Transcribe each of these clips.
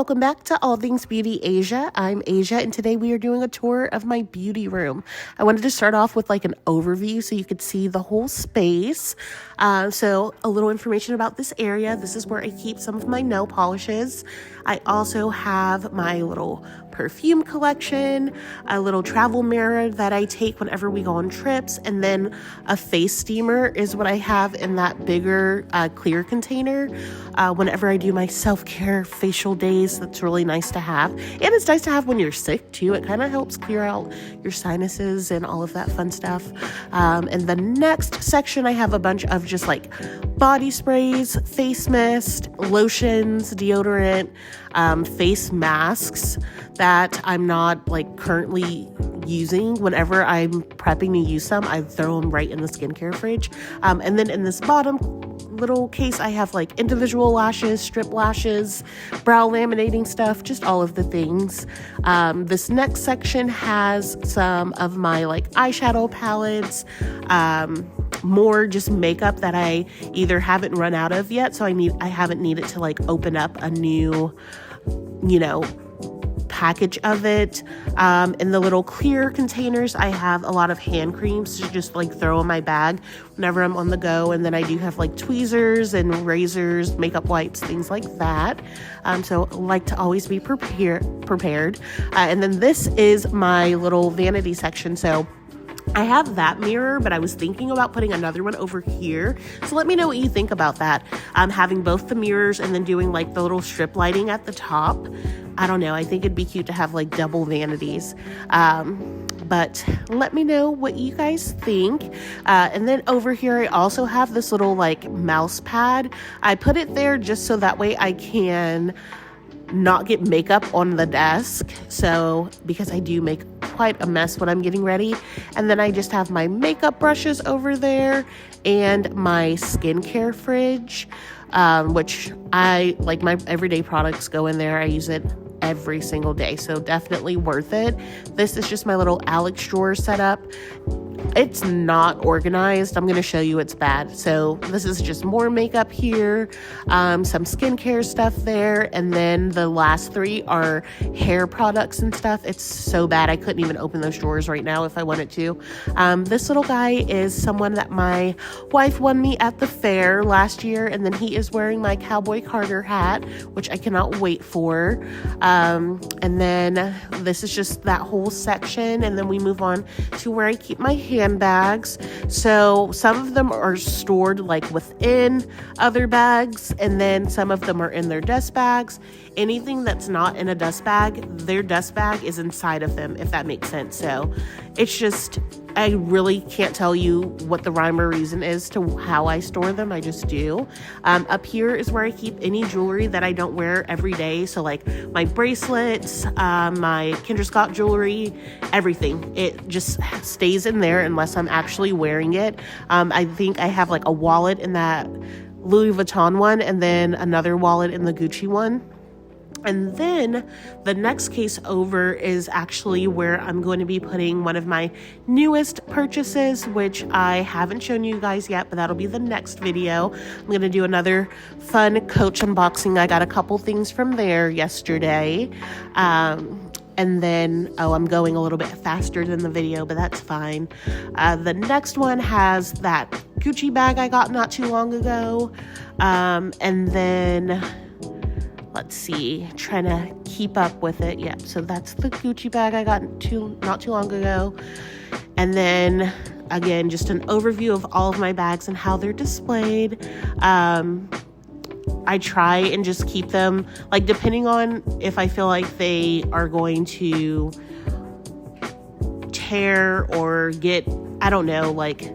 welcome back to All Things Beauty Asia. I'm Asia, and today we are doing a tour of my beauty room. I wanted to start off with like an overview so you could see the whole space. So a little information about this area. This is where I keep some of my nail polishes. I also have my little perfume collection, a little travel mirror that I take whenever we go on trips, and then a face steamer is what I have in that bigger clear container whenever I do my self-care facial days. That's really nice to have, and it's nice to have when you're sick too. It kind of helps clear out your sinuses and all of that fun stuff. And the next section, I have a bunch of just like body sprays, face mist, lotions, deodorant, face masks that I'm not like currently using. Whenever I'm prepping to use some, I throw them right in the skincare fridge. And then in this bottom little case, I have like individual lashes, strip lashes, brow laminating stuff, just all of the things. This next section has some of my like eyeshadow palettes, more just makeup that I either haven't run out of yet, so I haven't needed to like open up a new, package of it. In the little clear containers, I have a lot of hand creams to just like throw in my bag whenever I'm on the go. And then I do have like tweezers and razors, makeup wipes, things like that. So I like to always be prepared. And then this is my little vanity section. So I have that mirror, but I was thinking about putting another one over here. So let me know what you think about that. Having both the mirrors and then doing like the little strip lighting at the top. I don't know. I think it'd be cute to have like double vanities. But let me know what you guys think. And then over here, I also have this little like mouse pad. I put it there just so that way I can not get makeup on the desk. So because I do make quite a mess when I'm getting ready. And then I just have my makeup brushes over there and my skincare fridge, which I like. My everyday products go in there. I use it every single day, so definitely worth it. This is just my little Alex drawer setup. It's not organized. I'm going to show you it's bad. So this is just more makeup here, some skincare stuff there, and then the last three are hair products and stuff. It's so bad. I couldn't even open those drawers right now if I wanted to. This little guy is someone that my wife won me at the fair last year, and then he is wearing my Cowboy Carter hat, which I cannot wait for. And then this is just that whole section, and then we move on to where I keep my handbags. So some of them are stored like within other bags, and then some of them are in their dust bags. Anything that's not in a dust bag, their dust bag is inside of them, if that makes sense. So it's just, I really can't tell you what the rhyme or reason is to how I store them. I just do. Up here is where I keep any jewelry that I don't wear every day. So like my bracelets, my Kendra Scott jewelry, everything. It just stays in there unless I'm actually wearing it. I think I have like a wallet in that Louis Vuitton one, and then another wallet in the Gucci one. And then the next case over is actually where I'm going to be putting one of my newest purchases, which I haven't shown you guys yet, but that'll be the next video. I'm going to do another fun Coach unboxing. I got a couple things from there yesterday. And then, I'm going a little bit faster than the video, but that's fine. The next one has that Gucci bag I got not too long ago. And then, let's see, trying to keep up with it. Yeah, so that's the Gucci bag I got not too long ago. And then, again, just an overview of all of my bags and how they're displayed. I try and just keep them, like, depending on if I feel like they are going to tear or get, I don't know, like,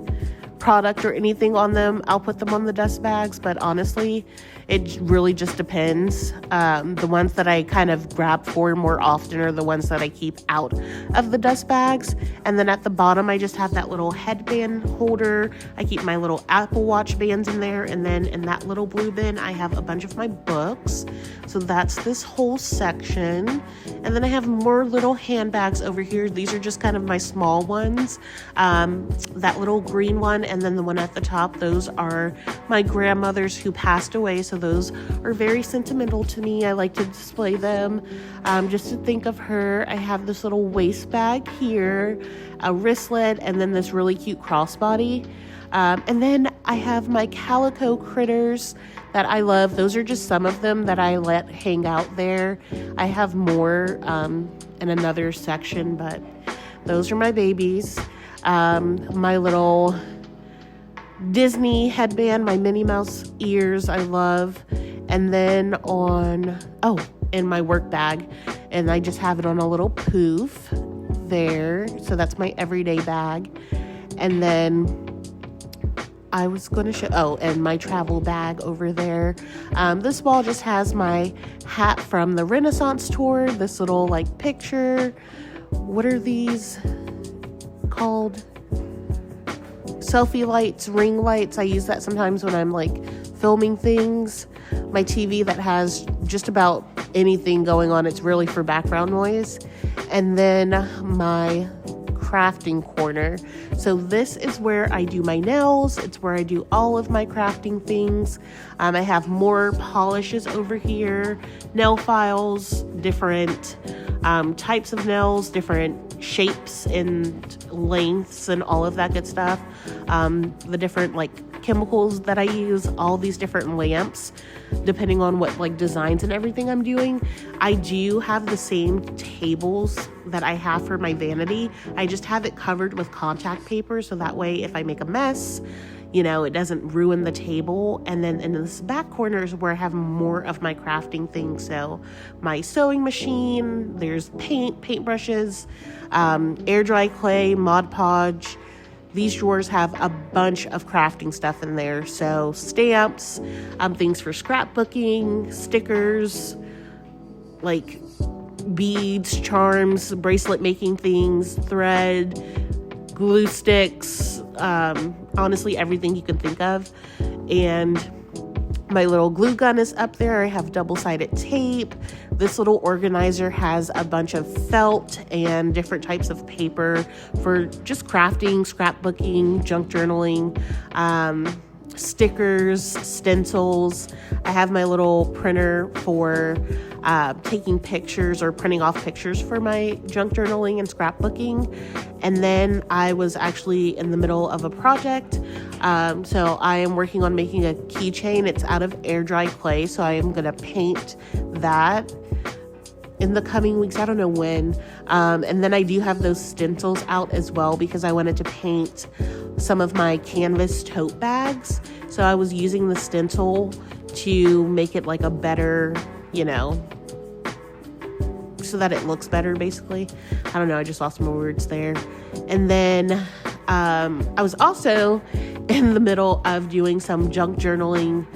product or anything on them, I'll put them on the dust bags. But honestly, it really just depends. The ones that I kind of grab for more often are the ones that I keep out of the dust bags. And then at the bottom, I just have that little headband holder. I keep my little Apple Watch bands in there. And then in that little blue bin, I have a bunch of my books. So that's this whole section. And then I have more little handbags over here. These are just kind of my small ones. That little green one, and and then the one at the top, those are my grandmother's who passed away, so those are very sentimental to me. I like to display them just to think of her. I have this little waist bag here, a wristlet, and then this really cute crossbody. And then I have my calico critters that I love. Those are just some of them that I let hang out there. I have more in another section, but those are my babies. My little Disney headband, my Minnie Mouse ears, I love. And then in my work bag, and I just have it on a little poof there. So that's my everyday bag. And then I was going to show, and my travel bag over there. This wall just has my hat from the Renaissance tour, this little like picture. What are these called? Selfie lights, ring lights. I use that sometimes when I'm like filming things. My TV that has just about anything going on. It's really for background noise. And then my crafting corner. So this is where I do my nails. It's where I do all of my crafting things. I have more polishes over here, nail files, different types of nails, different shapes and lengths and all of that good stuff. The different like chemicals that I use, all these different lamps, depending on what like designs and everything I'm doing. I do have the same tables that I have for my vanity. I just have it covered with contact paper, so that way if I make a mess, you know, it doesn't ruin the table. And then in this back corner is where I have more of my crafting things. So my sewing machine, there's paint brushes, air dry clay, Mod Podge. These drawers have a bunch of crafting stuff in there. So stamps, things for scrapbooking, stickers, like beads, charms, bracelet making things, thread, glue sticks, honestly, everything you can think of. And my little glue gun is up there. I have double-sided tape. This little organizer has a bunch of felt and different types of paper for just crafting, scrapbooking, junk journaling, stickers, stencils. I have my little printer for taking pictures or printing off pictures for my junk journaling and scrapbooking. And then I was actually in the middle of a project. So I am working on making a keychain. It's out of air dry clay. So I am going to paint that in the coming weeks. I don't know when. And then I do have those stencils out as well because I wanted to paint some of my canvas tote bags. So I was using the stencil to make it like a better, you know, so that it looks better basically. I don't know, I just lost my words there. And then I was also in the middle of doing some junk journaling,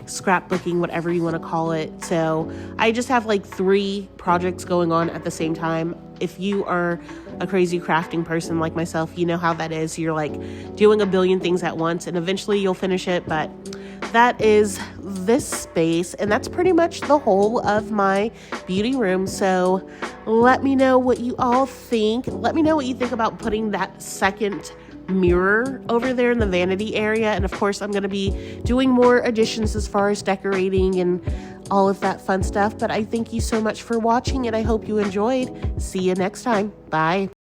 scrapbooking, whatever you want to call it. So I just have like 3 projects going on at the same time. If you are a crazy crafting person like myself, you know how that is. You're like doing a billion things at once and eventually you'll finish it. But that is this space, and that's pretty much the whole of my beauty room. So let me know what you all think. Let me know what you think about putting that second mirror over there in the vanity area. And of course, I'm going to be doing more additions as far as decorating and all of that fun stuff. But I thank you so much for watching, and I hope you enjoyed. See you next time. Bye.